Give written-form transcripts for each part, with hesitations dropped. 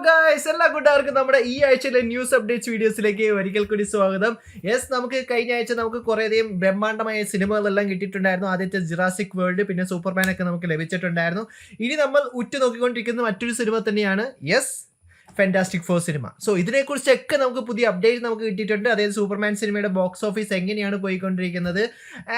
Guys എല്ലാ കൂട്ടുകാർക്കും നമ്മുടെ ഈ ആഴ്ചയിലെ ന്യൂസ് അപ്ഡേറ്റ്സ് വീഡിയോസിലേക്ക് ഒരിക്കൽ കൂടി സ്വാഗതം. നമുക്ക് കഴിഞ്ഞ ആഴ്ച നമുക്ക് കുറേയധികം ബ്രഹ്മാണ്ഡമായ സിനിമകളെല്ലാം കിട്ടിയിട്ടുണ്ടായിരുന്നു. ആദ്യത്തെ ജുറാസിക് വേൾഡ്, പിന്നെ സൂപ്പർമാൻ ഒക്കെ നമുക്ക് ലഭിച്ചിട്ടുണ്ടായിരുന്നു. ഇനി നമ്മൾ ഉറ്റുനോക്കിക്കൊണ്ടിരിക്കുന്ന മറ്റൊരു സിനിമ തന്നെയാണ് ഫാന്റാസ്റ്റിക് ഫോർ സിനിമ. സോ ഇതിനെക്കുറിച്ചൊക്കെ നമുക്ക് പുതിയ അപ്ഡേറ്റ് നമുക്ക് കിട്ടിയിട്ടുണ്ട്. അതായത് സൂപ്പർമാൻ സിനിമയുടെ ബോക്സ് ഓഫീസ് എങ്ങനെയാണ് പോയിക്കൊണ്ടിരിക്കുന്നത്,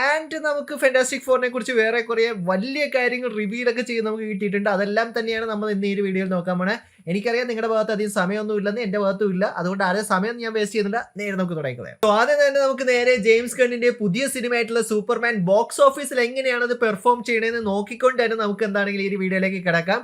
ആൻഡ് നമുക്ക് ഫാന്റാസ്റ്റിക് ഫോറിനെ കുറിച്ച് വേറെ കുറേ വലിയ കാര്യങ്ങൾ റിവീലൊക്കെ ചെയ്ത് നമുക്ക് കിട്ടിയിട്ടുണ്ട്. അതെല്ലാം തന്നെയാണ് നമ്മൾ ഇന്ന് ഈ ഒരു വീഡിയോയിൽ നോക്കാൻ പോണേ. എനിക്കറിയാം നിങ്ങളുടെ ഭാഗത്ത് അധികം സമയമൊന്നും ഇല്ലെന്ന്, എൻ്റെ ഭാഗത്തും ഇല്ല. അതുകൊണ്ട് ആരും സമയം ഞാൻ വേസ്റ്റ് ചെയ്യുന്നില്ല, നേരെ നമുക്ക് തുടങ്ങിക്കളയാം. സോ ആദ്യം തന്നെ നമുക്ക് നേരെ ജെയിംസ് ഗണ്ണിന്റെ പുതിയ സിനിമയായിട്ടുള്ള സൂപ്പർമാൻ ബോക്സ് ഓഫീസിൽ എങ്ങനെയാണ് അത് പെർഫോം ചെയ്യണമെന്ന് നോക്കിക്കൊണ്ട് തന്നെ നമുക്ക് എന്താണെങ്കിലും ഈ വീഡിയോയിലേക്ക് കിടക്കാം.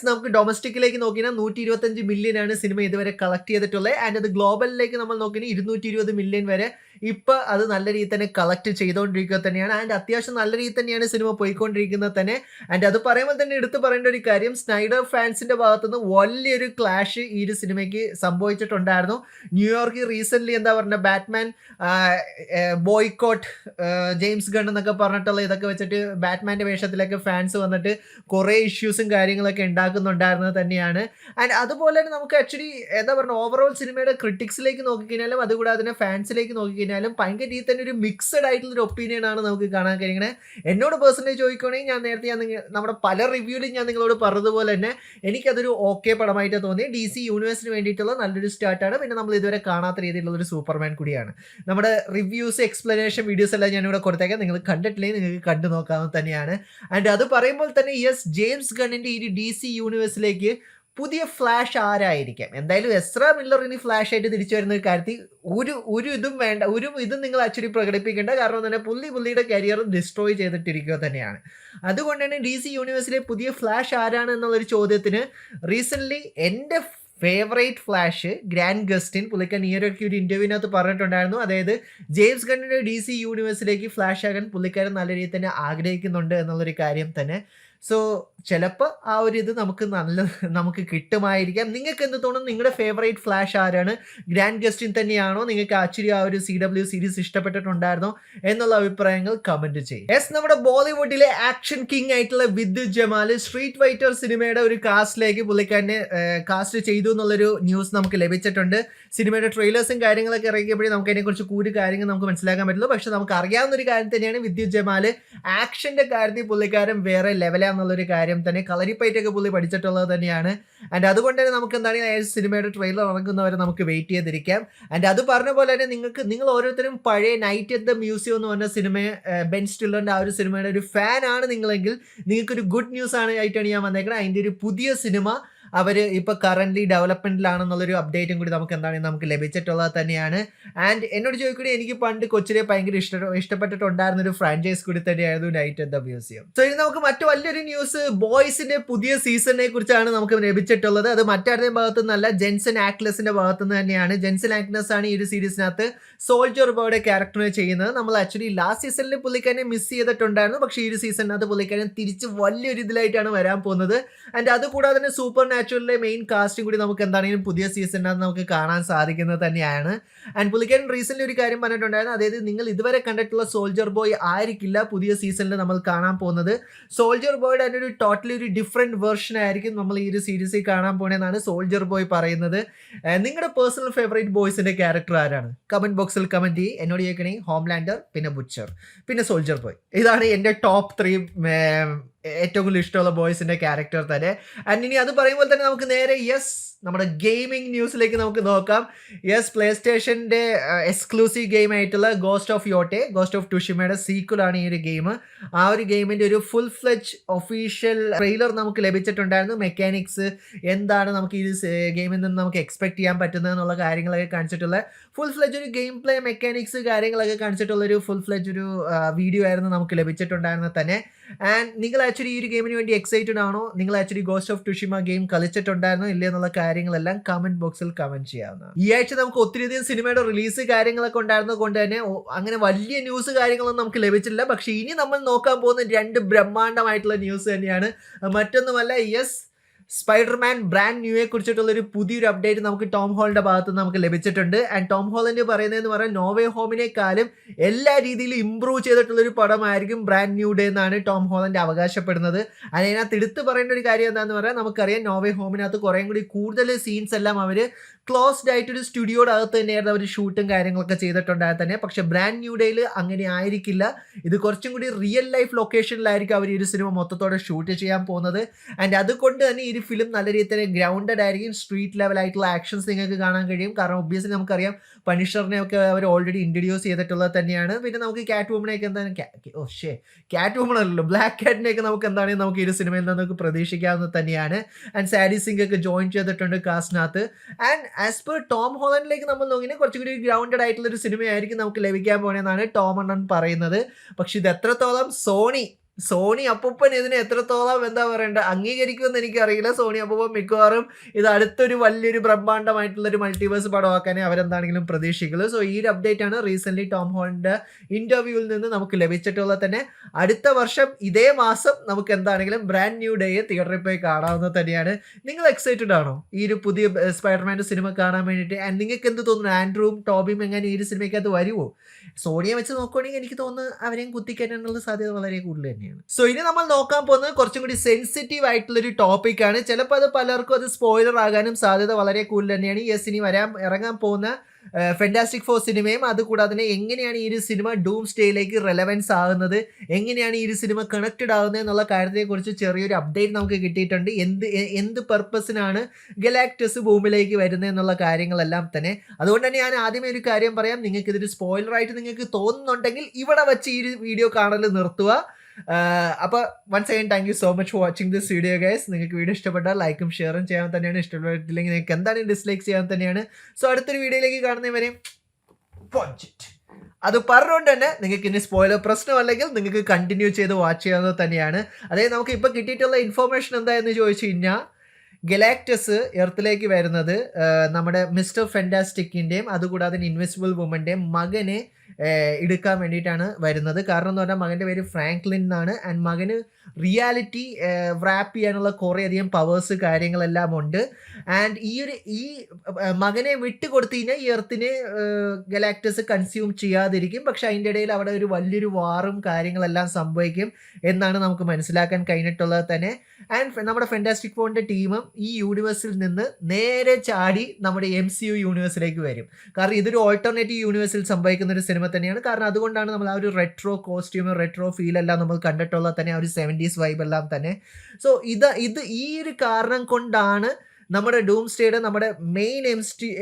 നമുക്ക് ഡൊമസ്റ്റിക്കിലേക്ക് നോക്കിയാൽ 125 മില്യൺ ആണ് സിനിമ ഇതുവരെ കളക്ട് ചെയ്തിട്ടുള്ളത്. ആൻഡ് അത് ഗ്ലോബലിലേക്ക് നമ്മൾ നോക്കിയാൽ 220 മില്യൺ വരെ ഇപ്പൊ അത് നല്ല രീതിയിൽ തന്നെ കളക്ട് ചെയ്തുകൊണ്ടിരിക്കുക തന്നെയാണ്. ആൻഡ് അത്യാവശ്യം നല്ല രീതിയിൽ തന്നെയാണ് സിനിമ പോയിക്കൊണ്ടിരിക്കുന്നത് തന്നെ. ആൻഡ് അത് പറയുമ്പോൾ തന്നെ എടുത്തു പറയേണ്ട ഒരു കാര്യം, സ്നൈഡർ ഫാൻസിന്റെ ഭാഗത്തുനിന്ന് വലിയൊരു ക്ലാഷ് ഈ ഒരു സിനിമയ്ക്ക് സംഭവിച്ചിട്ടുണ്ടായിരുന്നു. ന്യൂയോർക്കിൽ റീസെന്റ് എന്താ പറയുക, ബാറ്റ്മാൻ ബോയ്ക്കോട്ട് ജെയിംസ് ഗൺ എന്നൊക്കെ പറഞ്ഞിട്ടുള്ള ഇതൊക്കെ വെച്ചിട്ട് ബാറ്റ്മാന്റെ വേഷത്തിലൊക്കെ ഫാൻസ് വന്നിട്ട് കുറേ ഇഷ്യൂസും കാര്യങ്ങളൊക്കെ ഉണ്ടാക്കുന്നുണ്ടായിരുന്നത് തന്നെയാണ്. ആൻഡ് അതുപോലെ തന്നെ നമുക്ക് ആക്ച്വലി എന്താ പറയുക, ഓവറോൾ സിനിമയുടെ ക്രിട്ടിക്സിലേക്ക് നോക്കിക്കഴിഞ്ഞാലും അതുകൂടാതെ തന്നെ ഫാൻസിലേക്ക് നോക്കിക്കഴിഞ്ഞാലും ഭയങ്കര രീതിയിൽ തന്നെ ഒരു മിക്സഡ് ആയിട്ടുള്ള ഒരു ഒപ്പീനിയൻ ആണ് നമുക്ക് കാണാൻ കഴിയുന്നത്. എന്നോട് പേഴ്സണലി ചോദിക്കുകയാണെങ്കിൽ ഞാൻ നേരത്തെ നമ്മുടെ പല റിവ്യൂവിലും ഞാൻ നിങ്ങളോട് പറഞ്ഞതുപോലെ തന്നെ എനിക്കതൊരു ഓക്കെ പടമായിട്ട് തോന്നി. DC യൂണിവേഴ്സിന് വേണ്ടിയിട്ടുള്ള നല്ലൊരു സ്റ്റാർട്ടാണ്. പിന്നെ നമ്മൾ ഇതുവരെ കാണാത്ത രീതിയിലുള്ള ഒരു സൂപ്പർമാൻ കൂടിയാണ്. നമ്മുടെ റിവ്യൂസ്, എക്സ്പ്ലനേഷൻ വീഡിയോസ് എല്ലാം ഞാനിവിടെ കൊടുത്തേക്കാം. നിങ്ങൾ കണ്ടിട്ടില്ലെങ്കിൽ നിങ്ങൾക്ക് കണ്ടു നോക്കാവുന്നത് തന്നെയാണ്. ആൻഡ് അത് പറയുമ്പോൾ തന്നെ ജെയിംസ് ഗണ്ണിന്റെ ഈ DC യൂണിവേഴ്സിലേക്ക് പുതിയ ഫ്ലാഷ് ആരായിരിക്കാം? എന്തായാലും എസ്രാ മില്ലർ ഇനി ഫ്ലാഷ് ആയിട്ട് തിരിച്ചു വരുന്ന ഒരു കാര്യത്തിൽ ഒരു ഇതും വേണ്ട, ഒരു ഇതും നിങ്ങൾ ആക്ച്വലി പ്രകടിപ്പിക്കേണ്ട. കാരണം തന്നെ പുള്ളിയുടെ കരിയർ ഡിസ്ട്രോയ് ചെയ്തിട്ടിരിക്കുക തന്നെയാണ്. അതുകൊണ്ട് തന്നെ DC യൂണിവേഴ്സിലെ പുതിയ ഫ്ലാഷ് ആരാണ് എന്നുള്ളൊരു ചോദ്യത്തിന് റീസെൻ്റ്ലി എൻ്റെ ഫേവറേറ്റ് ഫ്ലാഷ് ഗ്രാൻഡ് ഗസ്റ്റിൻ, പുള്ളിക്കാരൻ ഈ ഒരു ഇന്റർവ്യൂവിനകത്ത് പറഞ്ഞിട്ടുണ്ടായിരുന്നു. അതായത് ജെയിംസ് ഗണ്ണിന്റെ DC യൂണിവേഴ്സിലേക്ക് ഫ്ലാഷ് ആകാൻ പുള്ളിക്കാരൻ നല്ല രീതിയിൽ തന്നെ ആഗ്രഹിക്കുന്നുണ്ട് എന്നുള്ളൊരു കാര്യം തന്നെ. സോ ചിലപ്പോൾ ആ ഒരു ഇത് നമുക്ക് കിട്ടുമായിരിക്കാം. നിങ്ങൾക്ക് എന്ത് തോന്നുന്നു? നിങ്ങളുടെ ഫേവറേറ്റ് ഫ്ലാഷ് ആരാണ്? ഗ്രാൻഡ് ഗസ്റ്റിൻ തന്നെയാണോ? നിങ്ങൾക്ക് ആക്ച്വലി ആ ഒരു CW സീരീസ് ഇഷ്ടപ്പെട്ടിട്ടുണ്ടായിരുന്നോ എന്നുള്ള അഭിപ്രായങ്ങൾ കമന്റ് ചെയ്യും. നമ്മുടെ ബോളിവുഡിലെ ആക്ഷൻ കിങ് ആയിട്ടുള്ള വിദ്യുത് ജമാൽ സ്ട്രീറ്റ് ഫൈറ്റർ സിനിമയുടെ ഒരു കാസ്റ്റിലേക്ക് പുള്ളിക്കാരനെ കാസ്റ്റ് ചെയ്തു എന്നുള്ളൊരു ന്യൂസ് നമുക്ക് ലഭിച്ചിട്ടുണ്ട്. സിനിമയുടെ ട്രെയിലേഴ്സും കാര്യങ്ങളൊക്കെ ഇറങ്ങിയപ്പോഴേ നമുക്ക് അതിനെക്കുറിച്ച് കൂടുതൽ കാര്യങ്ങൾ നമുക്ക് മനസ്സിലാക്കാൻ പറ്റുള്ളൂ. പക്ഷെ നമുക്ക് അറിയാവുന്ന ഒരു കാര്യം തന്നെയാണ്, വിദ്യുത് ജമാൽ ആക്ഷന്റെ കാര്യത്തിൽ പുള്ളിക്കാരൻ വേറെ ലെവലാന്നുള്ളൊരു കാര്യം തന്നെ. കളരിപ്പയറ്റൊക്കെ പുള്ളി പഠിച്ചിട്ടുള്ളത് തന്നെയാണ്. ആൻഡ് അതുകൊണ്ട് തന്നെ നമുക്ക് എന്താണ് സിനിമയുടെ ട്രെയിലർ ഇറങ്ങുന്നവരെ നമുക്ക് വെയിറ്റ് ചെയ്തിരിക്കാം. ആൻഡ് അത് പറഞ്ഞ പോലെ തന്നെ നിങ്ങൾ ഓരോരുത്തരും പഴയ നൈറ്റ് അറ്റ് ദ മ്യൂസിയം എന്ന് പറഞ്ഞ സിനിമ, ബെൻ സ്റ്റില്ലറിന്റെ ആ ഒരു സിനിമയുടെ ഒരു ഫാൻ ആണ് നിങ്ങളെങ്കിൽ നിങ്ങൾക്കൊരു ഗുഡ് ന്യൂസ് ആയിട്ടാണ് ഞാൻ വന്നേക്കുന്നത്. അതിൻ്റെ ഒരു പുതിയ സിനിമ അവർ ഇപ്പോൾ കറൻ്റ്ലി ഡെവലപ്മെൻറ്റിലാണെന്നുള്ളൊരു അപ്ഡേറ്റും കൂടി നമുക്ക് ലഭിച്ചിട്ടുള്ളത് തന്നെയാണ്. ആൻഡ് എന്നോട് ചോദിക്കുകയാണെങ്കിൽ എനിക്ക് പണ്ട് കൊച്ചിലെ ഭയങ്കര ഇഷ്ടപ്പെട്ടിട്ടുണ്ടായിരുന്ന ഒരു ഫ്രാഞ്ചൈസ് കൂടി തന്നെയായിരുന്നു night at the museum. So ഇനി നമുക്ക് മറ്റു വലിയൊരു ന്യൂസ്, ബോയ്സിന്റെ പുതിയ സീസണിനെ കുറിച്ചാണ് നമുക്ക് ലഭിച്ചിട്ടുള്ളത്. അത് മറ്റാരുടെയും ഭാഗത്തു നിന്നല്ല, ജെൻസൺ ആക്ലെസിന്റെ ഭാഗത്തു നിന്ന് തന്നെയാണ്. ജെൻസൺ ആക്ലെസ് ആണ് ഈ ഒരു സീരീസിനകത്ത് സോൾജർ ബോയുടെ ക്യാരക്ടറിനെ ചെയ്യുന്നത്. നമ്മൾ ആക്ച്വലി ലാസ്റ്റ് സീസണിൽ പുള്ളിക്കാരനെ മിസ് ചെയ്തിട്ടുണ്ടായിരുന്നു. പക്ഷേ ഈ ഒരു സീസണിനകത്ത് പുള്ളിക്കാരൻ തിരിച്ച് വലിയൊരു ഇതിലായിട്ടാണ് വരാൻ പോകുന്നത്. ആൻഡ് അതുകൂടാതെ തന്നെ സൂപ്പർ നാച്ചുറലിലെ മെയിൻ കാസ്റ്റും കൂടി നമുക്ക് എന്താണെങ്കിലും പുതിയ സീസണിനകത്ത് നമുക്ക് കാണാൻ സാധിക്കുന്നത് തന്നെയാണ്. ആൻഡ് പുള്ളിക്കാരൻ റീസെന്റ് ഒരു കാര്യം പറഞ്ഞിട്ടുണ്ടായിരുന്നു, അതായത് നിങ്ങൾ ഇതുവരെ കണ്ടിട്ടുള്ള സോൾജർ ബോയ് ആയിരിക്കില്ല പുതിയ സീസണിൽ നമ്മൾ കാണാൻ പോകുന്നത്. സോൾജർ ബോയുടെ തന്നെ ഒരു ടോട്ടലി ഒരു ഡിഫറെന്റ് വെർഷൻ ആയിരിക്കും നമ്മൾ ഈ ഒരു സീരീസിൽ കാണാൻ പോണെന്നാണ് സോൾജർ ബോയ് പറയുന്നത്. നിങ്ങളുടെ പേഴ്സണൽ ഫേവറേറ്റ് ബോയ്സിന്റെ ക്യാരക്ടർ ആരാണ്? കമന്റ് ബോക്സിൽ കമന്റ് ചെയ്യും. എന്നോട് ചോദിക്കണേ ഹോംലാൻഡർ, പിന്നെ ബുച്ചർ, പിന്നെ സോൾജർ ബോയ്. ഇതാണ് എൻ്റെ ടോപ്പ് 3 ഏറ്റവും കൂടുതൽ ഇഷ്ടമുള്ള ബോയ്സിന്റെ ക്യാരക്ടർ തന്നെ. ആൻഡ് ഇനി അത് പറയുമ്പോൾ തന്നെ നമുക്ക് നേരെ നമ്മുടെ ഗെയിമിംഗ് ന്യൂസിലേക്ക് നമുക്ക് നോക്കാം. പ്ലേ സ്റ്റേഷൻ്റെ എക്സ്ക്ലൂസീവ് ഗെയിം ആയിട്ടുള്ള ഗോസ്റ്റ് ഓഫ് ടുഷിമയുടെ സീക്വലാണ് ഈ ഒരു ഗെയിം. ആ ഒരു ഗെയിമിൻ്റെ ഒരു ഫുൾ ഫ്ലെഡ്ജ് ഒഫീഷ്യൽ ട്രെയിലർ നമുക്ക് ലഭിച്ചിട്ടുണ്ടായിരുന്നു. മെക്കാനിക്സ് എന്താണ് നമുക്ക് ഈ ഗെയിമിൽ നിന്ന് നമുക്ക് എക്സ്പെക്ട് ചെയ്യാൻ പറ്റുന്നത് എന്നുള്ള കാര്യങ്ങളൊക്കെ കാണിച്ചിട്ടുള്ള ഫുൾ ഫ്ലെഡ്ജ് ഒരു ഗെയിം പ്ലേ മെക്കാനിക്സ് കാര്യങ്ങളൊക്കെ കാണിച്ചിട്ടുള്ളൊരു ഫുൾ ഫ്ലെഡ്ജ് ഒരു വീഡിയോ ആയിരുന്നു നമുക്ക് ലഭിച്ചിട്ടുണ്ടായിരുന്നത് തന്നെ. ആൻഡ് നിങ്ങൾ ആക്ച്വലി ഈ ഒരു ഗെയിമിന് വേണ്ടി എക്സൈറ്റഡ് ആണോ? നിങ്ങൾ ആക്ച്വലി ഗോസ്റ്റ് ഓഫ് ടുഷിമ ഗെയിം കളിച്ചിട്ടുണ്ടായിരുന്നോ ഇല്ലേ എന്നുള്ള കാര്യങ്ങളെല്ലാം കമന്റ് ബോക്സിൽ കമന്റ് ചെയ്യാവുന്നതാണ്. ഈ ആഴ്ച നമുക്ക് ഒത്തിരിയധികം സിനിമയുടെ റിലീസ് കാര്യങ്ങളൊക്കെ ഉണ്ടായിരുന്നത് കൊണ്ട് തന്നെ അങ്ങനെ വലിയ ന്യൂസ് കാര്യങ്ങളൊന്നും നമുക്ക് ലഭിച്ചില്ല. പക്ഷേ ഇനി നമ്മൾ നോക്കാൻ പോകുന്ന 2 ബ്രഹ്മാണ്ഡമായിട്ടുള്ള ന്യൂസ് തന്നെയാണ്. മറ്റൊന്നുമല്ല, സ്പൈഡർമാൻ ബ്രാൻഡ് ന്യൂയെ കുറിച്ചിട്ടുള്ള ഒരു പുതിയൊരു അപ്ഡേറ്റ് നമുക്ക് ടോം ഹോളിന്റെ ഭാഗത്ത് നമുക്ക് ലഭിച്ചിട്ടുണ്ട്. ആൻഡ് ടോം ഹോളണ്ട് പറയുന്നതെന്ന് പറഞ്ഞാൽ നോവേ ഹോമിനേക്കാളും എല്ലാ രീതിയിലും ഇമ്പ്രൂവ് ചെയ്തിട്ടുള്ള ഒരു പടമായിരിക്കും ബ്രാൻഡ് ന്യൂ ഡേ എന്നാണ് ടോം ഹോളണ്ട് അവകാശപ്പെടുന്നത്. അതിനകത്ത് എടുത്ത് പറയേണ്ട ഒരു കാര്യം എന്താണെന്ന് പറയാൻ നമുക്കറിയാം, നോവേ ഹോമിനകത്ത് കുറേ കൂടി കൂടുതൽ സീൻസ് എല്ലാം അവർ ക്ലോസ്ഡ് ആയിട്ടൊരു സ്റ്റുഡിയോയുടെ അകത്ത് തന്നെയായിരുന്നു അവർ ഷൂട്ടും കാര്യങ്ങളൊക്കെ ചെയ്തിട്ടുണ്ടായത് തന്നെ. പക്ഷേ ബ്രാൻഡ് ന്യൂ ഡേയിൽ അങ്ങനെ ആയിരിക്കില്ല. ഇത് കുറച്ചും കൂടി റിയൽ ലൈഫ് ലൊക്കേഷനിലായിരിക്കും അവർ ഈ ഒരു സിനിമ മൊത്തത്തോടെ ഷൂട്ട് ചെയ്യാൻ പോകുന്നത്. ആൻഡ് അതുകൊണ്ട് തന്നെ ഈ ഫിലിം നല്ല രീതിയിൽ തന്നെ ഗ്രൗണ്ടഡ് ആയിരിക്കും. സ്ട്രീറ്റ് ലെവലായിട്ടുള്ള ആക്ഷൻസ് നിങ്ങൾക്ക് കാണാൻ കഴിയും. കാരണം ഒബ്വിയസ്ലി നമുക്കറിയാം പണിഷറിനെ ഒക്കെ അവർ ഓൾറെഡി ഇൻട്രൊഡ്യൂസ് ചെയ്തിട്ടുള്ളത് തന്നെയാണ്. പിന്നെ നമുക്ക് കാറ്റ് വുമനെയൊക്കെ എന്താണ് കാറ്റ് വുമൺ അല്ലല്ലോ, ബ്ലാക്ക് കാറ്റിനെയൊക്കെ നമുക്ക് എന്താണെങ്കിലും നമുക്ക് ഈ ഒരു സിനിമയിൽ നിന്ന് നമുക്ക് പ്രതീക്ഷിക്കാവുന്നത് തന്നെയാണ്. ആൻഡ് സാഡി സിംഗ് ഒക്കെ ജോയിൻ ചെയ്തിട്ടുണ്ട് കാസ്റ്റിനകത്ത്. ആൻഡ് ആസ് പെർ ടോം ഹോളണ്ടിലേക്ക് നമ്മൾ നോക്കിയാൽ കുറച്ചും കൂടി ഗ്രൗണ്ടഡ് ആയിട്ടുള്ള ഒരു സിനിമയായിരിക്കും നമുക്ക് ലഭിക്കാൻ പോകുന്നതെന്നാണ് ടോം അണ്ണൻ പറയുന്നത്. പക്ഷെ ഇത് എത്രത്തോളം സോണി അപ്പൂപ്പൻ ഇതിനെ എത്രത്തോളം എന്താ പറയണ്ട അംഗീകരിക്കുമെന്ന് എനിക്കറിയില്ല. സോണി അപ്പൂപ്പൻ മിക്കവാറും ഇത് അടുത്തൊരു വലിയൊരു ബ്രഹ്മാണ്ഡമായിട്ടുള്ള ഒരു മൾട്ടിവേഴ്സ് പടമാക്കാനേ അവരെന്താണെങ്കിലും പ്രതീക്ഷിക്കുള്ളൂ. സോ ഈ ഒരു അപ്ഡേറ്റ് ആണ് റീസെന്റ് ടോം ഹോളണ്ട് ഇന്റർവ്യൂവിൽ നിന്ന് നമുക്ക് ലഭിച്ചിട്ടുള്ളത് തന്നെ. അടുത്ത വർഷം ഇതേ മാസം നമുക്ക് എന്താണെങ്കിലും ബ്രാൻഡ് ന്യൂ ഡേ തിയേറ്ററിൽ പോയി കാണാവുന്നത് തന്നെയാണ്. നിങ്ങൾ എക്സൈറ്റഡ് ആണോ ഈ ഒരു പുതിയ സ്പൈഡർമാൻ്റെ സിനിമ കാണാൻ വേണ്ടിയിട്ട്? ആൻഡ് നിങ്ങൾക്ക് എന്ത് തോന്നുന്നു, ആൻഡ്രൂവും ടോബിയും എങ്ങനെ ഈ ഒരു സിനിമയ്ക്കകത്ത് വരുമോ? സോണിയെ വെച്ച് നോക്കുകയാണെങ്കിൽ എനിക്ക് തോന്നുന്നു അവരെയും കുത്തിക്കയറ്റാനുള്ള സാധ്യത വളരെ കൂടുതൽ തന്നെയാണ്. സോ ഇനി നമ്മൾ നോക്കാൻ പോകുന്നത് കുറച്ചും കൂടി സെൻസിറ്റീവ് ആയിട്ടുള്ള ഒരു ടോപ്പിക് ആണ്. ചിലപ്പോൾ അത് പലർക്കും അത് സ്പോയിലർ ആകാനും സാധ്യത വളരെ കൂടുതൽ തന്നെയാണ്. യെസ്, ഇനി ഇറങ്ങാൻ പോകുന്ന ഫെന്റാസ്റ്റിക് ഫോർ സിനിമയും അതുകൂടാതെ തന്നെ എങ്ങനെയാണ് ഈ ഒരു സിനിമ ഡൂം സ്റ്റേയിലേക്ക് റെലവൻസ് ആകുന്നത്, എങ്ങനെയാണ് ഈ ഒരു സിനിമ കണക്റ്റഡ് ആകുന്നത് എന്നുള്ള കാര്യത്തെക്കുറിച്ച് ചെറിയൊരു അപ്ഡേറ്റ് നമുക്ക് കിട്ടിയിട്ടുണ്ട്. എന്ത് പർപ്പസിനാണ് ഗലാക്ടസ് ഭൂമിയിലേക്ക് വരുന്നത് എന്നുള്ള കാര്യങ്ങളെല്ലാം തന്നെ. അതുകൊണ്ട് തന്നെ ഞാൻ ആദ്യമേ ഒരു കാര്യം പറയാം, നിങ്ങൾക്ക് ഇതൊരു സ്പോയിലറായിട്ട് നിങ്ങൾക്ക് തോന്നുന്നുണ്ടെങ്കിൽ ഇവിടെ വെച്ച് ഈ ഒരു വീഡിയോ കാണൽ നിർത്തുക. അപ്പോൾ once again thank you so much for watching this video guys. നിങ്ങൾക്ക് വീഡിയോ ഇഷ്ടപ്പെട്ടാൽ ലൈക്കും ഷെയറും ചെയ്യാൻ തന്നെയാണ്, ഇഷ്ടപ്പെട്ടില്ലെങ്കിൽ നിങ്ങൾക്ക് എന്താണെങ്കിലും ഡിസ്ലൈക്ക് ചെയ്യാൻ തന്നെയാണ്. സോ അടുത്തൊരു വീഡിയോയിലേക്ക് കാണുന്നവരെയും അത് പറഞ്ഞുകൊണ്ട് തന്നെ നിങ്ങൾക്ക് ഇനി സ്പോയിലർ പ്രശ്നമല്ലെങ്കിൽ നിങ്ങൾക്ക് കണ്ടിന്യൂ ചെയ്ത് വാച്ച് ചെയ്യാവുന്നത് തന്നെയാണ്. അതായത് നമുക്ക് ഇപ്പോൾ കിട്ടിയിട്ടുള്ള ഇൻഫോർമേഷൻ എന്തായെന്ന് ചോദിച്ചു കഴിഞ്ഞാൽ, ഗലാക്ടസ് എർത്തിലേക്ക് വരുന്നത് നമ്മുടെ മിസ്റ്റർ ഫെന്റാസ്റ്റിക്കിൻ്റെയും അതുകൂടാതെ ഇൻവിസിബിൾ വുമൻ്റെയും മകനെ എടുക്കാൻ വേണ്ടിയിട്ടാണ് വരുന്നത്. കാരണം എന്ന് പറഞ്ഞാൽ മകൻ്റെ പേര് ഫ്രാങ്ക്ലിൻ എന്നാണ്. ആൻഡ് മകന് റിയാലിറ്റി റാപ്പ് ചെയ്യാനുള്ള കുറേയധികം പവേഴ്സ് കാര്യങ്ങളെല്ലാം ഉണ്ട്. ആൻഡ് ഈ മകനെ വിട്ടുകൊടുത്തു കഴിഞ്ഞാൽ ഈ എർത്തിനെ ഗലാക്ടസ് കൺസ്യൂം ചെയ്യാതിരിക്കും. പക്ഷെ അതിൻ്റെ ഇടയിൽ അവിടെ ഒരു വലിയൊരു വാറും കാര്യങ്ങളെല്ലാം സംഭവിക്കും എന്നാണ് നമുക്ക് മനസ്സിലാക്കാൻ കഴിഞ്ഞിട്ടുള്ളത് തന്നെ. ആൻഡ് നമ്മുടെ ഫെന്റാസ്റ്റിക് ഫോറിൻ്റെ ടീമും ഈ യൂണിവേഴ്സിൽ നിന്ന് നേരെ ചാടി നമ്മുടെ MCU യൂണിവേഴ്സിലേക്ക് വരും. കാരണം ഇതൊരു ഓൾട്ടർനേറ്റീവ് യൂണിവേഴ്സിൽ സംഭവിക്കുന്ന ഒരു സിനിമ തന്നെയാണ്. കാരണം അതുകൊണ്ടാണ് നമ്മൾ ആ ഒരു റെട്രോ കോസ്റ്റ്യൂമും റെട്രോ ഫീലെല്ലാം നമ്മൾ കണ്ടിട്ടുള്ളത് തന്നെ, ആ ഒരു 70s വൈബ് എല്ലാം തന്നെ. സോ ഇത് ഈ ഒരു കാരണം കൊണ്ടാണ് നമ്മുടെ ഡൂം സ്റ്റേയുടെ നമ്മുടെ മെയിൻ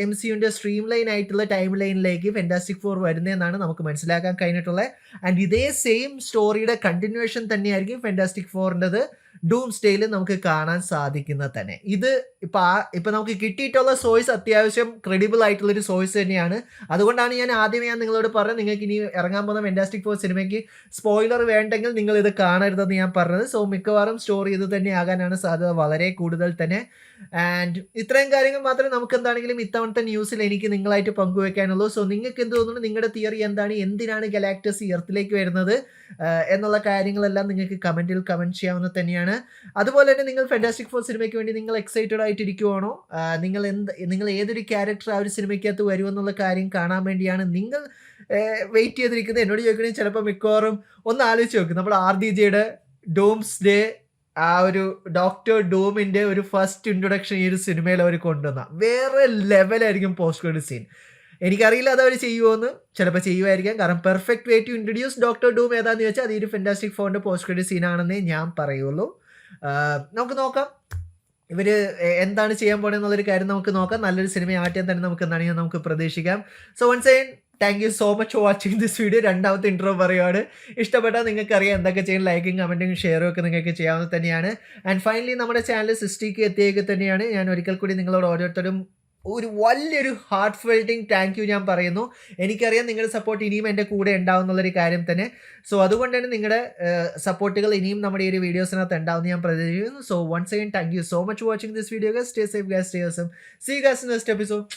MCUവിൻ്റെ സ്ട്രീം ലൈൻ ആയിട്ടുള്ള ടൈം ലൈനിലേക്ക് ഫെന്റാസ്റ്റിക് ഫോർ വരുന്നതെന്നാണ് നമുക്ക് മനസ്സിലാക്കാൻ കഴിഞ്ഞിട്ടുള്ളത്. ആൻഡ് ഇതേ സെയിം സ്റ്റോറിയുടെ കണ്ടിന്യൂവേഷൻ തന്നെയായിരിക്കും ഫെന്റാസ്റ്റിക് ഫോറിൻ്റെത് ഡൂം സ്റ്റേയിൽ നമുക്ക് കാണാൻ സാധിക്കുന്നത് തന്നെ. ഇത് ഇപ്പം നമുക്ക് കിട്ടിയിട്ടുള്ള സോഴ്സ് അത്യാവശ്യം ക്രെഡിബിൾ ആയിട്ടുള്ളൊരു സോഴ്സ് തന്നെയാണ്. അതുകൊണ്ടാണ് ഞാൻ നിങ്ങളോട് പറഞ്ഞത്, നിങ്ങൾക്ക് ഇനി ഇറങ്ങാൻ പോകുന്ന ഫെന്റാസ്റ്റിക് ഫോർ സിനിമയ്ക്ക് സ്പോയിലർ വേണ്ടെങ്കിൽ നിങ്ങൾ ഇത് കാണരുതെന്ന് ഞാൻ പറഞ്ഞത്. സോ മിക്കവാറും സ്റ്റോറി ഇത് തന്നെ ആകാനാണ് സാധ്യത വളരെ കൂടുതൽ തന്നെ. ആൻഡ് ഇത്രയും കാര്യങ്ങൾ മാത്രമേ നമുക്ക് എന്താണെങ്കിലും ഇത്തവണത്തെ ന്യൂസിൽ എനിക്ക് നിങ്ങളായിട്ട് പങ്കുവെക്കാനുള്ളൂ. സോ നിങ്ങൾക്ക് എന്ത് തോന്നുന്നു, നിങ്ങളുടെ തിയറി എന്താണ്, എന്തിനാണ് ഗലാക്ടസ് എർത്തിലേക്ക് വരുന്നത് എന്നുള്ള കാര്യങ്ങളെല്ലാം നിങ്ങൾക്ക് കമൻറ്റിൽ കമൻറ്റ് ചെയ്യാവുന്നത് തന്നെയാണ്. അതുപോലെ തന്നെ നിങ്ങൾ ഫെന്റാസ്റ്റിക് ഫോർ സിനിമയ്ക്ക് വേണ്ടി നിങ്ങൾ എക്സൈറ്റഡ് ആയിട്ടിരിക്കുവാണോ? നിങ്ങൾ ഏതൊരു ക്യാരക്ടർ ആ ഒരു സിനിമയ്ക്കകത്ത് വരുമെന്നുള്ള കാര്യം കാണാൻ വേണ്ടിയാണ് നിങ്ങൾ വെയിറ്റ് ചെയ്തിരിക്കുന്നത്? എന്നോട് ചോദിക്കണമെങ്കിൽ ചിലപ്പോൾ മിക്കവാറും ഒന്ന് ആലോചിച്ച് നോക്കും, നമ്മൾ RDJയുടെ ഡൂംസ് ഡേ ആ ഒരു ഡോക്ടർ ഡൂമിൻ്റെ ഒരു ഫസ്റ്റ് ഇൻട്രൊഡക്ഷൻ ഈ ഒരു സിനിമയിൽ അവർ കൊണ്ടുവന്ന വേറെ ലെവലായിരിക്കും പോസ്റ്റ് ക്രെഡിറ്റ് സീൻ. എനിക്കറിയില്ല അതവർ ചെയ്യുമോയെന്ന്, ചിലപ്പോൾ ചെയ്യുമായിരിക്കാം. കാരണം perfect way to introduce Doctor Doom ഏതാണെന്ന് ചോദിച്ചാൽ അത് ഈ ഒരു ഫെന്റാസ്റ്റിക് ഫോറിൻ്റെ പോസ്റ്റ് ക്രെഡിറ്റ് സീനാണെന്നേ ഞാൻ പറയുള്ളൂ. നമുക്ക് നോക്കാം ഇവർ എന്താണ് ചെയ്യാൻ പോകുന്നതെന്നുള്ളൊരു കാര്യം നമുക്ക് നോക്കാം. നല്ലൊരു സിനിമ ആദ്യം തന്നെ നമുക്ക് എന്താണെങ്കിലും നമുക്ക് പ്രതീക്ഷിക്കാം. So once again thank you so much for watching this video. രണ്ടാമത്തെ ഇൻട്രോ പറയുകയാണ്. ഇഷ്ടപ്പെട്ടാൽ നിങ്ങൾക്ക് അറിയാം എന്തൊക്കെ ചെയ്യണം, ലൈക്കും കമൻറ്റും ഷെയറും ഒക്കെ നിങ്ങൾക്ക് ചെയ്യാവുന്നത് തന്നെയാണ്. ആൻഡ് ഫൈനലി നമ്മുടെ ചാനൽ 60K എത്തിയേക്ക് തന്നെയാണ്. ഞാൻ ഒരിക്കൽ കൂടി നിങ്ങളോട് ഓരോരുത്തരും ഒരു വലിയൊരു ഹാർട്ട് ഫെൽറ്റിംഗ് താങ്ക് യു ഞാൻ പറയുന്നു. എനിക്കറിയാം നിങ്ങളുടെ സപ്പോർട്ട് ഇനിയും എൻ്റെ കൂടെ ഉണ്ടാവും എന്നുള്ളൊരു കാര്യം തന്നെ. സോ അതുകൊണ്ട് തന്നെ നിങ്ങളുടെ സപ്പോർട്ടുകൾ ഇനിയും നമ്മുടെ ഈ ഒരു വീഡിയോസിനകത്ത് ഉണ്ടാവുമെന്ന് ഞാൻ പ്രതീക്ഷിക്കുന്നു. So once again thank you so much for watching this video. Stay safe guys, stay awesome. See you guys in the next episode.